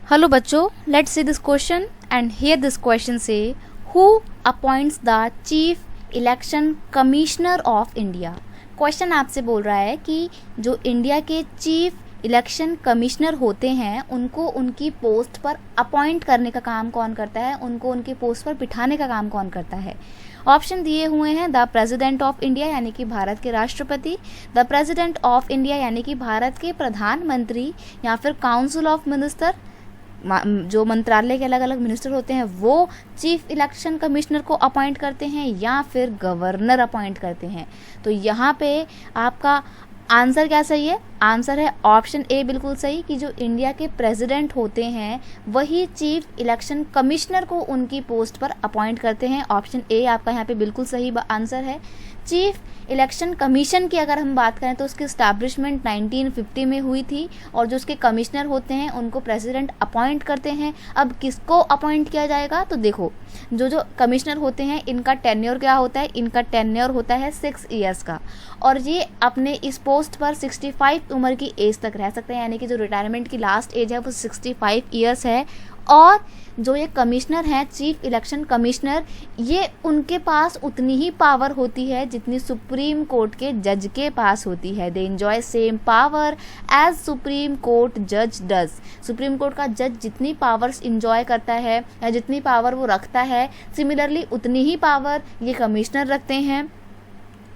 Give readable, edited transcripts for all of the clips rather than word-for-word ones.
Hello बच्चों, let's see this question and here this question say who appoints the chief election commissioner of India। Question आपसे बोल रहा है कि जो इंडिया के चीफ इलेक्शन कमिश्नर होते हैं उनको उनकी पोस्ट पर अपॉइंट करने का काम कौन करता है, उनको उनकी पोस्ट पर बिठाने का काम कौन करता है। ऑप्शन दिए हुए हैं द प्रेसिडेंट ऑफ इंडिया यानी कि भारत के राष्ट्रपति, द प्रेसिडेंट ऑफ इंडिया यानी कि भारत के प्रधानमंत्री, या फिर काउंसिल ऑफ मिनिस्टर, जो मंत्रालय के अलग अलग मिनिस्टर होते हैं वो चीफ इलेक्शन कमिश्नर को अपॉइंट करते हैं, या फिर गवर्नर अपॉइंट करते हैं। तो यहाँ पे आपका आंसर क्या सही है? आंसर है ऑप्शन ए बिल्कुल सही कि जो इंडिया के प्रेसिडेंट होते हैं वही चीफ इलेक्शन कमिश्नर को उनकी पोस्ट पर अपॉइंट करते हैं। ऑप्शन ए आपका यहाँ पे बिल्कुल सही आंसर है। चीफ इलेक्शन कमीशन की अगर हम बात करें तो उसकी इस्टेब्लिशमेंट 1950 में हुई थी और जो उसके कमिश्नर होते हैं उनको प्रेसिडेंट अपॉइंट करते हैं। अब किसको अपॉइंट किया जाएगा? तो देखो, जो कमिश्नर होते हैं इनका टेन्योर क्या होता है? इनका टेन्योर होता है 6 ईयर्स का, और ये अपने इस पोस्ट पर 65 उम्र की एज तक रह सकते हैं, यानी कि जो रिटायरमेंट की लास्ट एज है वो 65 ईयर्स है। और जो ये कमिश्नर हैं चीफ इलेक्शन कमिश्नर, ये उनके पास उतनी ही पावर होती है जितनी सुप्रीम कोर्ट के जज के पास होती है। They enjoy same power as supreme court जज डज। सुप्रीम कोर्ट का जज जितनी पावर्स इंजॉय करता है या जितनी पावर वो रखता है, सिमिलरली उतनी ही पावर ये कमिश्नर रखते हैं।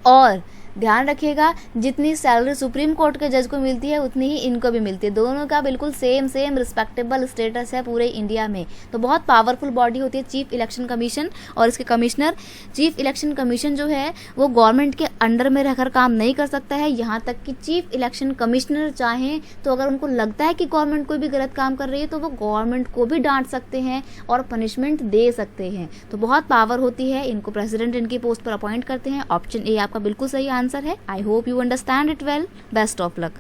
और ध्यान रखिएगा, जितनी सैलरी सुप्रीम कोर्ट के जज को मिलती है उतनी ही इनको भी मिलती है। दोनों का बिल्कुल सेम रिस्पेक्टेबल स्टेटस है पूरे इंडिया में। तो बहुत पावरफुल बॉडी होती है चीफ इलेक्शन कमीशन और इसके कमिश्नर। चीफ इलेक्शन कमीशन जो है वो गवर्नमेंट के अंडर में रहकर काम नहीं कर सकता है, यहाँ तक कि चीफ इलेक्शन कमिश्नर चाहें तो अगर उनको लगता है कि गवर्नमेंट कोई भी गलत काम कर रही है तो वो गवर्नमेंट को भी डांट सकते हैं और पनिशमेंट दे सकते हैं। तो बहुत पावर होती है, इनको प्रेसिडेंट इनकी पोस्ट पर अपॉइंट करते हैं। ऑप्शन ए आपका बिल्कुल सही आंसर है। I hope you understand it well. Best of luck.